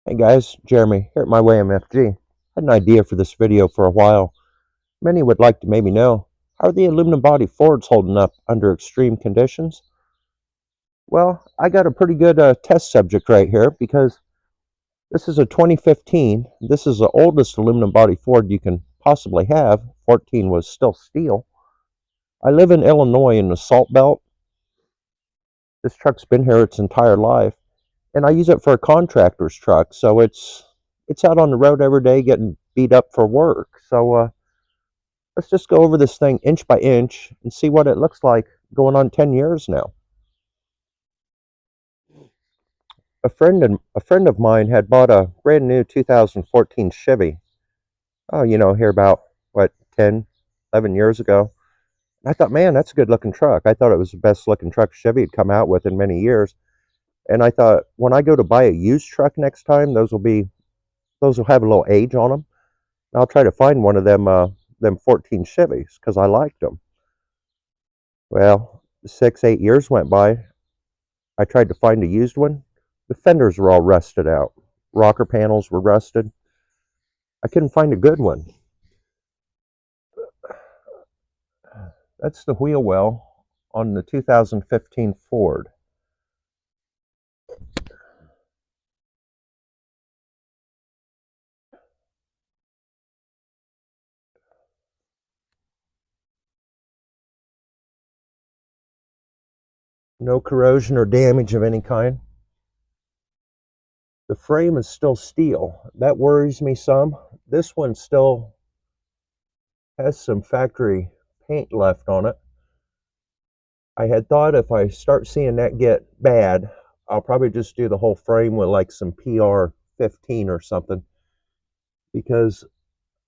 Hey guys, Jeremy here at My Way MFG. Had an idea for this video for a while. Many would like to maybe know, how are the aluminum body Fords holding up under extreme conditions? Well, I got a pretty good test subject right here because this is a 2015. This is the oldest aluminum body Ford you can possibly have. 14 was still steel. I live in Illinois in the Salt Belt. This truck's been here its entire life, and I use it for a contractor's truck, so it's out on the road every day getting beat up for work. So let's just go over this thing inch by inch and see what it looks like going on 10 years now. A friend of mine had bought a brand new 2014 Chevy. Oh, here about what 10, 11 years ago. And I thought, man, that's a good looking truck. I thought it was the best looking truck Chevy had come out with in many years. And I thought, when I go to buy a used truck next time, those will have a little age on them. And I'll try to find one of them 14 Chevys because I liked them. Well, 6, 8 years went by. I tried to find a used one. The fenders were all rusted out. Rocker panels were rusted. I couldn't find a good one. That's the wheel well on the 2015 Ford. No corrosion or damage of any kind. The frame is still steel. That worries me some. This one still has some factory paint left on it. I had thought if I start seeing that get bad, I'll probably just do the whole frame with like some PR15 or something, because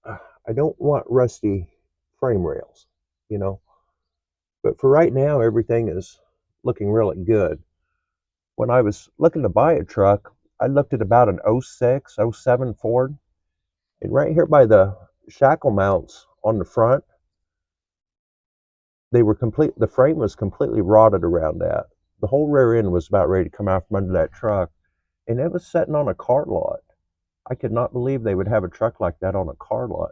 I don't want rusty frame rails, you know. But for right now, everything is looking really good. When I was looking to buy a truck, I looked at about an '06, '07 Ford, and right here by the shackle mounts on the front, the frame was completely rotted around that. The whole rear end was about ready to come out from under that truck, and it was sitting on a car lot. I could not believe they would have a truck like that on a car lot.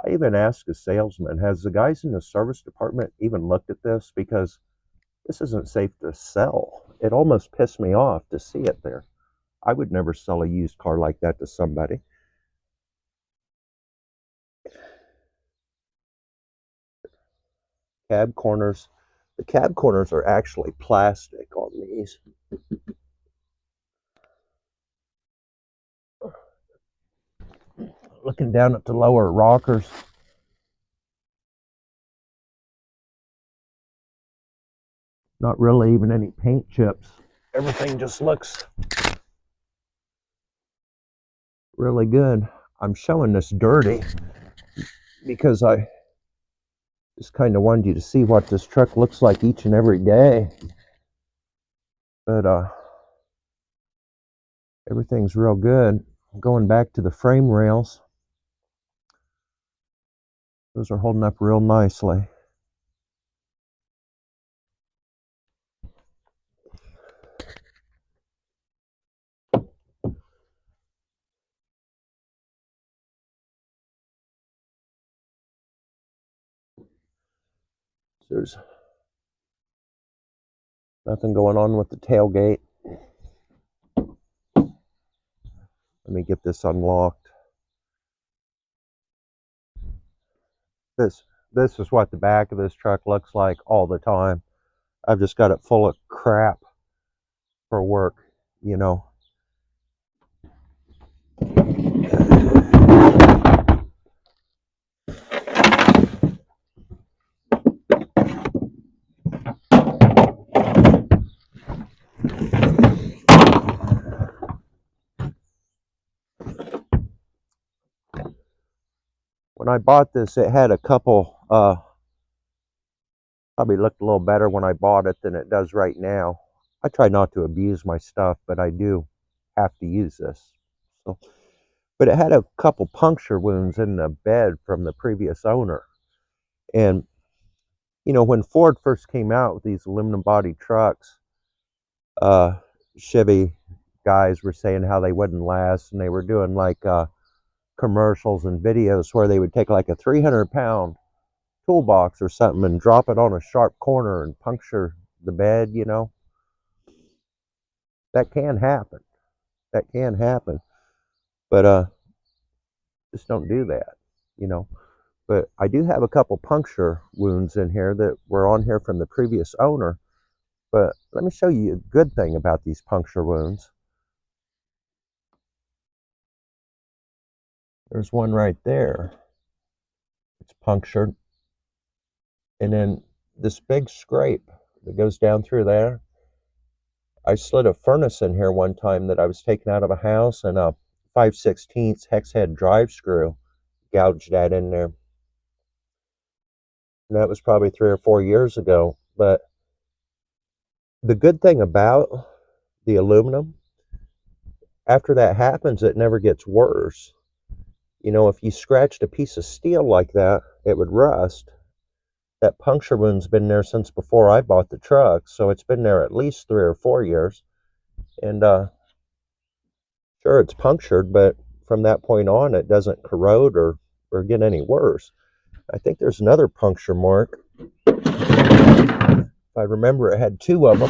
I even asked a salesman, has the guys in the service department even looked at this? Because this isn't safe to sell. It almost pissed me off to see it there. I would never sell a used car like that to somebody. Cab corners. The cab corners are actually plastic on these. Looking down at the lower rockers, not really even any paint chips. Everything just looks really good. I'm showing this dirty because I just kind of wanted you to see what this truck looks like each and every day. But everything's real good. Going back to the frame rails, those are holding up real nicely. There's nothing going on with the tailgate. Let me get this unlocked. This is what the back of this truck looks like all the time. I've just got it full of crap for work, you know. When I bought this, it had a couple, probably looked a little better when I bought it than it does right now. I try not to abuse my stuff, but I do have to use this. So, but it had a couple puncture wounds in the bed from the previous owner. And, when Ford first came out with these aluminum body trucks, Chevy guys were saying how they wouldn't last, and they were doing like commercials and videos where they would take like a 300-pound toolbox or something and drop it on a sharp corner and puncture the bed, you know. That can happen. That can happen. But just don't do that, you know. But I do have a couple puncture wounds in here that were on here from the previous owner. But let me show you a good thing about these puncture wounds. There's one right there. It's punctured. And then this big scrape that goes down through there. I slid a furnace in here one time that I was taking out of a house, and a 5/16 hex head drive screw gouged that in there. And that was probably 3 or 4 years ago. But the good thing about the aluminum, after that happens, it never gets worse. You know, if you scratched a piece of steel like that, it would rust. That puncture wound's been there since before I bought the truck, so it's been there at least 3 or 4 years. And sure, it's punctured, but from that point on, it doesn't corrode or get any worse. I think there's another puncture mark. If I remember, it had two of them.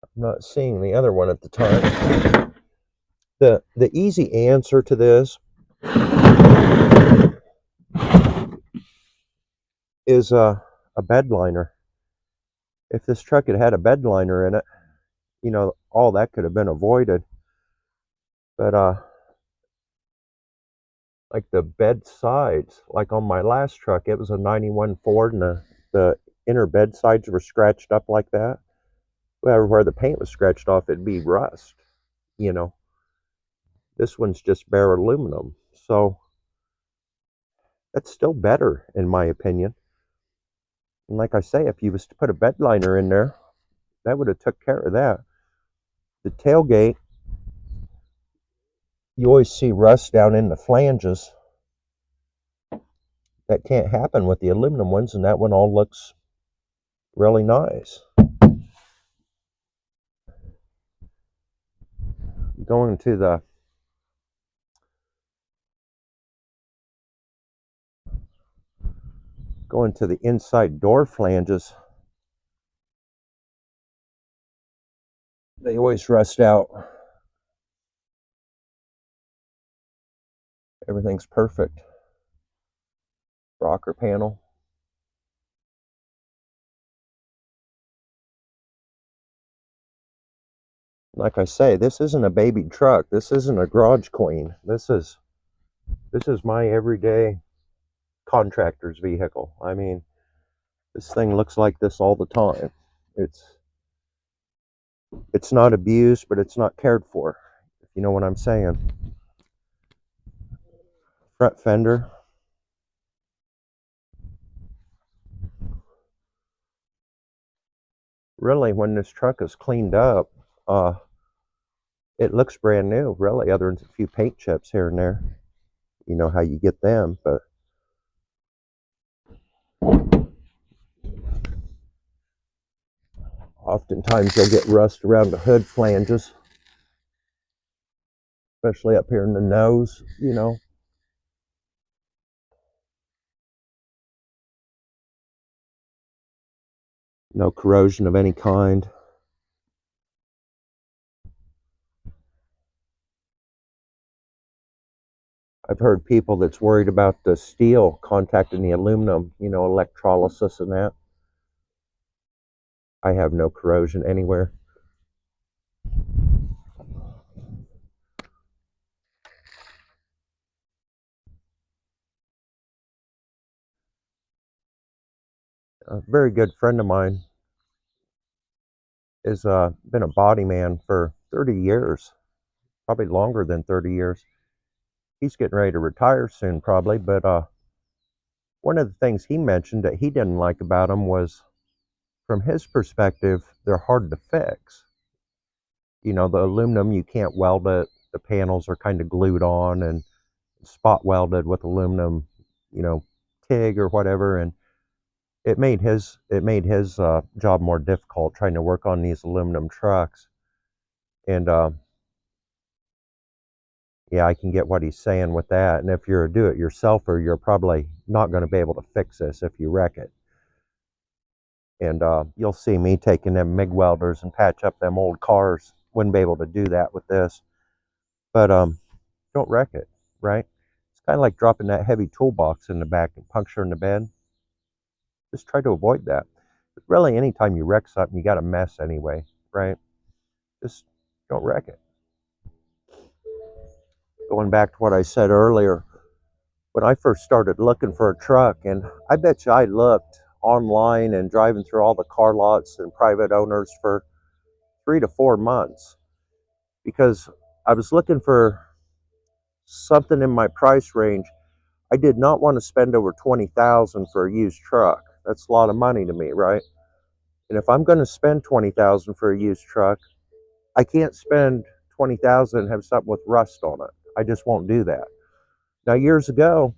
I'm not seeing the other one at the time. The easy answer to this is a bed liner. If this truck had had a bed liner in it, you know, all that could have been avoided. But like the bed sides, like on my last truck, it was a 91 Ford, and the inner bed sides were scratched up like that. Where the paint was scratched off, it'd be rust, you know. This one's just bare aluminum, so that's still better in my opinion. And like I say, if you was to put a bed liner in there, that would have took care of that. The tailgate, you always see rust down in the flanges. That can't happen with the aluminum ones, and that one all looks really nice. Going to the inside door flanges, they always rust out. Everything's perfect. Rocker panel. Like I say, this isn't a baby truck. This isn't a garage queen. This is my everyday contractor's vehicle. I mean, this thing looks like this all the time. It's not abused, but it's not cared for, if you know what I'm saying. Front fender. Really, when this truck is cleaned up, it looks brand new, really, other than a few paint chips here and there. You know how you get them, but oftentimes you'll get rust around the hood flanges, especially up here in the nose, you know. No corrosion of any kind. I've heard people that's worried about the steel contacting the aluminum, you know, electrolysis and that. I have no corrosion anywhere. A very good friend of mine has been a body man for 30 years, probably longer than 30 years. He's getting ready to retire soon, probably, but one of the things he mentioned that he didn't like about them was, from his perspective, they're hard to fix. You know, the aluminum, you can't weld it. The panels are kind of glued on and spot welded with aluminum, you know, TIG or whatever. And It made his job more difficult trying to work on these aluminum trucks. And yeah, I can get what he's saying with that. And if you're a do-it-yourselfer, you're probably not going to be able to fix this if you wreck it. And you'll see me taking them MIG welders and patch up them old cars. Wouldn't be able to do that with this. But don't wreck it, right? It's kind of like dropping that heavy toolbox in the back and puncturing the bed. Just try to avoid that. But really, anytime you wreck something, you got a mess anyway, right? Just don't wreck it. Going back to what I said earlier, when I first started looking for a truck, and I bet you I looked online and driving through all the car lots and private owners for 3 to 4 months, because I was looking for something in my price range. I did not want to spend over $20,000 for a used truck. That's a lot of money to me, right? And if I'm going to spend $20,000 for a used truck, I can't spend $20,000 and have something with rust on it. I just won't do that. Now, years ago,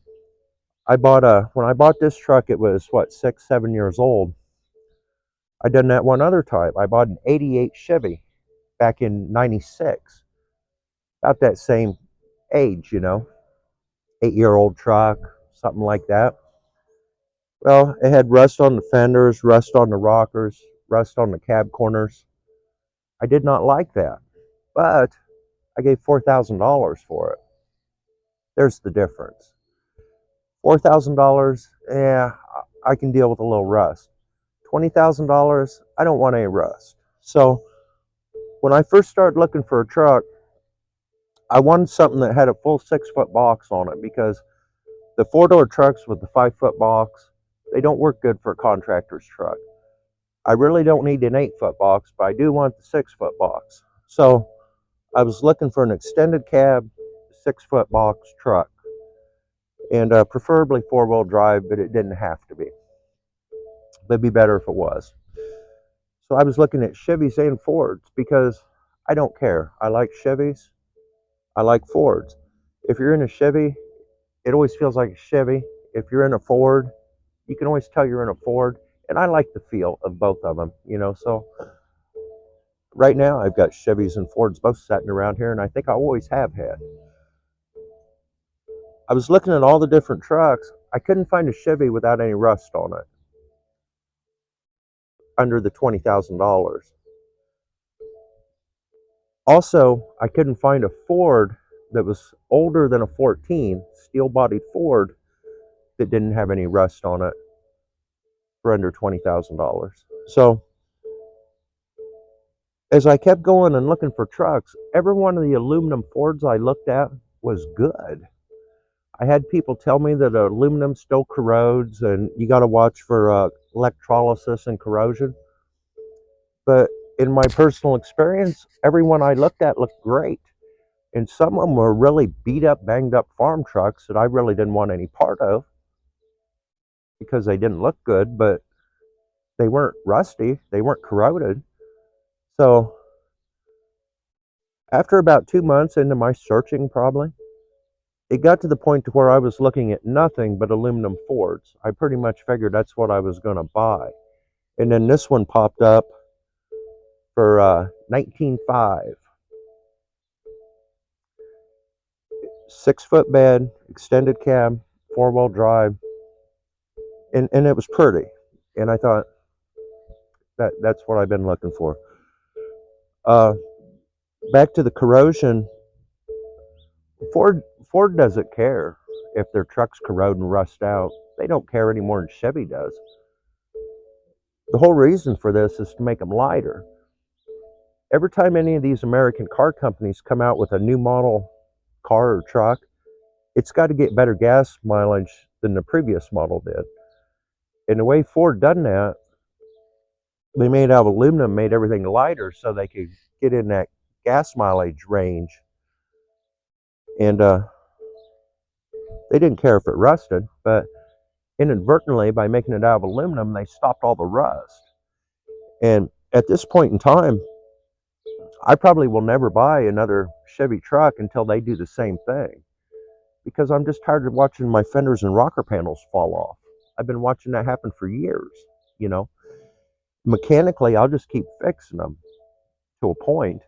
when I bought this truck, it was what, 6, 7 years old. I done that one other time. I bought an '88 Chevy back in '96, about that same age, 8-year-old truck, something like that. Well, it had rust on the fenders, rust on the rockers, rust on the cab corners. I did not like that, but I gave $4,000 for it. There's the difference. $4,000, yeah, I can deal with a little rust. $20,000, I don't want any rust. So when I first started looking for a truck, I wanted something that had a full 6-foot box on it, because the 4-door trucks with the 5-foot box, they don't work good for a contractor's truck. I really don't need an 8-foot box, but I do want the 6-foot box. So I was looking for an extended cab, 6-foot box truck, and preferably 4-wheel drive, but it didn't have to be. It'd be better if it was. So I was looking at Chevys and Fords, because I don't care. I like Chevys. I like Fords. If you're in a Chevy, it always feels like a Chevy. If you're in a Ford, you can always tell you're in a Ford. And I like the feel of both of them, So right now I've got Chevys and Fords both sitting around here, and I think I always have had. I was looking at all the different trucks. I couldn't find a Chevy without any rust on it under the $20,000. Also, I couldn't find a Ford that was older than a 14, steel-bodied Ford, that didn't have any rust on it for under $20,000. So as I kept going and looking for trucks, every one of the aluminum Fords I looked at was good. I had people tell me that aluminum still corrodes and you got to watch for electrolysis and corrosion. But in my personal experience, every one I looked at looked great. And some of them were really beat up, banged up farm trucks that I really didn't want any part of, because they didn't look good, but they weren't rusty, they weren't corroded. So after about 2 months into my searching, probably, it got to the point to where I was looking at nothing but aluminum Fords. I pretty much figured that's what I was going to buy. And then this one popped up for $19,500. 6-foot bed, extended cab, 4-wheel drive, and it was pretty. And I thought, that's what I've been looking for. Back to the corrosion. Ford doesn't care if their trucks corrode and rust out. They don't care any more than Chevy does. The whole reason for this is to make them lighter. Every time any of these American car companies come out with a new model car or truck, it's got to get better gas mileage than the previous model did. And the way Ford done that, they made out of aluminum, made everything lighter so they could get in that gas mileage range. And they didn't care if it rusted, but inadvertently, by making it out of aluminum, they stopped all the rust. And at this point in time, I probably will never buy another Chevy truck until they do the same thing, because I'm just tired of watching my fenders and rocker panels fall off. I've been watching that happen for years, you know. Mechanically, I'll just keep fixing them to a point.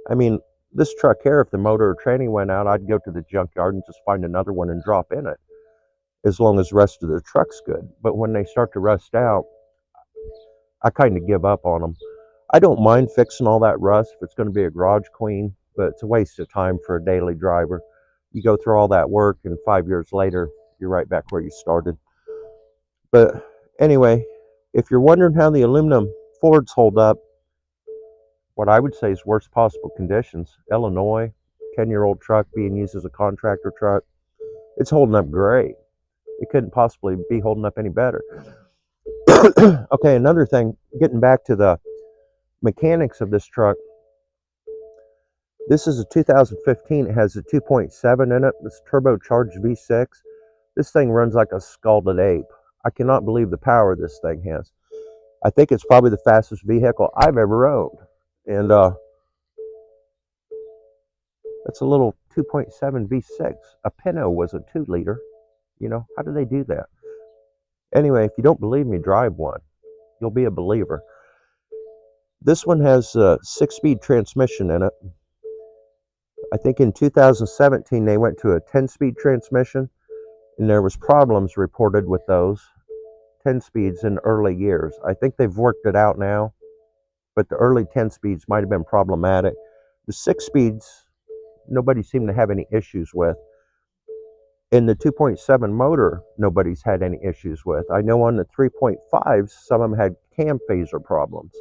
I mean, this truck here, if the motor or tranny went out, I'd go to the junkyard and just find another one and drop in it, as long as the rest of the truck's good. But when they start to rust out, I kind of give up on them. I don't mind fixing all that rust if it's going to be a garage queen, but it's a waste of time for a daily driver. You go through all that work, and 5 years later, you're right back where you started. But anyway, if you're wondering how the aluminum Fords hold up, what I would say is worst possible conditions. Illinois, 10-year-old truck being used as a contractor truck. It's holding up great. It couldn't possibly be holding up any better. Okay, another thing, getting back to the mechanics of this truck. This is a 2015. It has a 2.7 in it. It's turbocharged V6. This thing runs like a scalded ape. I cannot believe the power this thing has. I think it's probably the fastest vehicle I've ever owned. And that's a little 2.7 V6. A Pinto was a 2-liter. You know, how do they do that? Anyway, if you don't believe me, drive one. You'll be a believer. This one has a 6-speed transmission in it. I think in 2017 they went to a 10-speed transmission, and there was problems reported with those 10 speeds in early years. I think they've worked it out now, but the early 10 speeds might have been problematic. The 6 speeds, nobody seemed to have any issues with. In the 2.7 motor, nobody's had any issues with. I know on the 3.5s, some of them had cam phaser problems.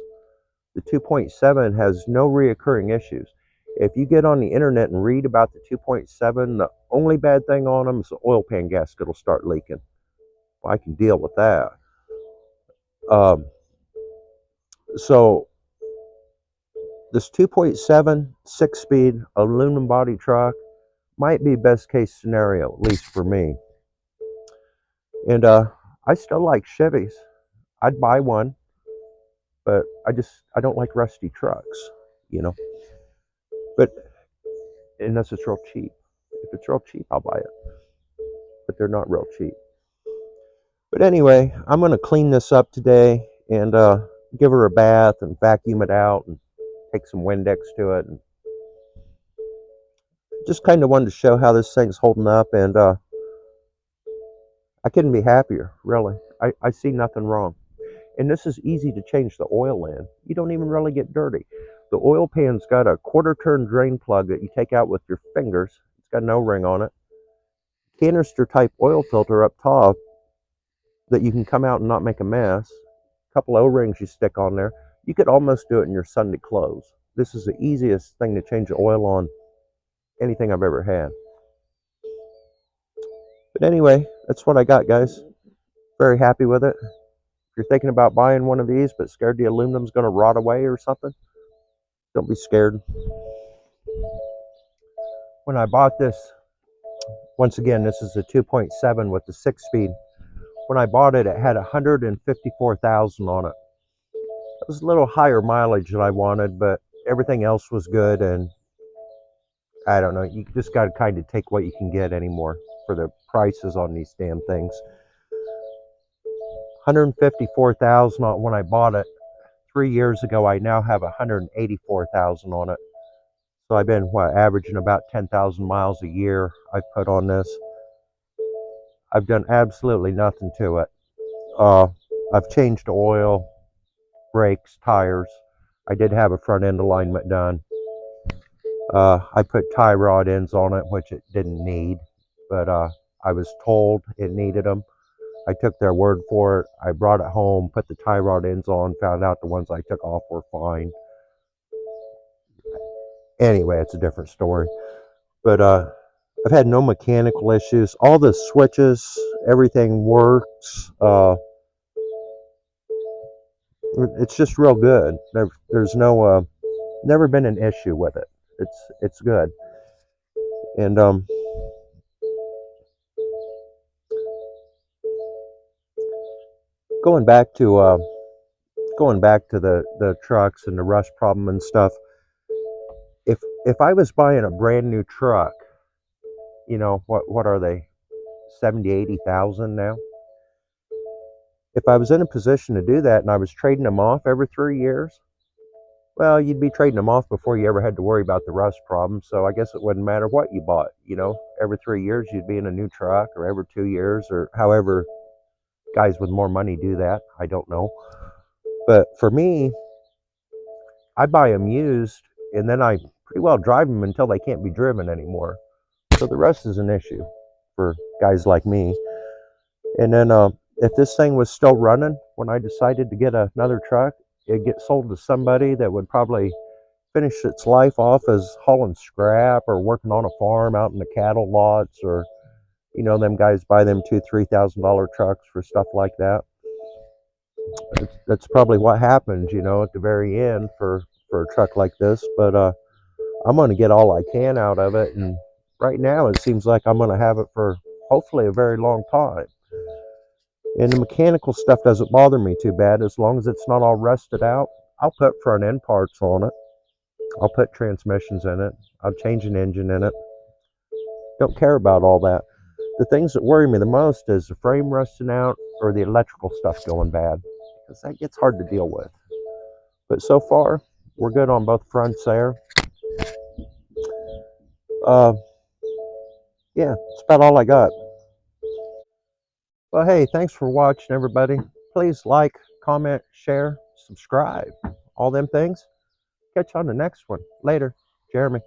The 2.7 has no reoccurring issues. If you get on the internet and read about the 2.7, the only bad thing on them is the oil pan gasket will start leaking. Well, I can deal with that. So this 2.7 6-speed aluminum body truck might be best case scenario, at least for me. And I still like Chevys. I'd buy one, but I don't like rusty trucks, you know. But unless it's real cheap. If it's real cheap, I'll buy it. But they're not real cheap. But anyway, I'm going to clean this up today and give her a bath and vacuum it out and take some Windex to it. And just kind of wanted to show how this thing's holding up. And I couldn't be happier, really. I see nothing wrong. And this is easy to change the oil in. You don't even really get dirty. The oil pan's got a 1/4 turn drain plug that you take out with your fingers. It's got an O-ring on it. Canister type oil filter up top that you can come out and not make a mess. A couple O-rings you stick on there. You could almost do it in your Sunday clothes. This is the easiest thing to change the oil on anything I've ever had. But anyway, that's what I got, guys. Very happy with it. If you're thinking about buying one of these but scared the aluminum's going to rot away or something, don't be scared. When I bought this, once again, this is a 2.7 with the 6-speed. When I bought it, it had 154,000 on it. It was a little higher mileage than I wanted, but everything else was good. And I don't know, you just got to kind of take what you can get anymore for the prices on these damn things. 154,000 when I bought it 3 years ago. I now have 184,000 on it. So I've been averaging about 10,000 miles a year I've put on this. I've done absolutely nothing to it. I've changed oil, brakes, tires. I did have a front end alignment done. I put tie rod ends on it, which it didn't need, but I was told it needed them. I took their word for it. I brought it home, put the tie rod ends on, found out the ones I took off were fine. Anyway, it's a different story. But I've had no mechanical issues. All the switches, everything works. It's just real good. There's no, never been an issue with it. It's good. And going back to the trucks and the rust problem and stuff. If I was buying a brand new truck, you know, what are they, 70, 80,000 now? If I was in a position to do that and I was trading them off every 3 years, well, you'd be trading them off before you ever had to worry about the rust problem. So I guess it wouldn't matter what you bought. Every 3 years you'd be in a new truck, or every 2 years, or however guys with more money do that. I don't know. But for me, I buy them used, and then I pretty well drive them until they can't be driven anymore. So the rest is an issue for guys like me. And then if this thing was still running when I decided to get another truck, it'd get sold to somebody that would probably finish its life off as hauling scrap or working on a farm out in the cattle lots, or them guys buy them $2,000-3,000 trucks for stuff like that. That's probably what happens, at the very end for a truck like this. But I'm going to get all I can out of it, and right now it seems like I'm going to have it for hopefully a very long time. And the mechanical stuff doesn't bother me too bad as long as it's not all rusted out. I'll put front end parts on it. I'll put transmissions in it. I'll change an engine in it. Don't care about all that. The things that worry me the most is the frame rusting out or the electrical stuff going bad, because that gets hard to deal with. But so far, we're good on both fronts there. Yeah, that's about all I got. Well, hey, thanks for watching, everybody. Please like, comment, share, subscribe, all them things. Catch you on the next one. Later. Jeremy.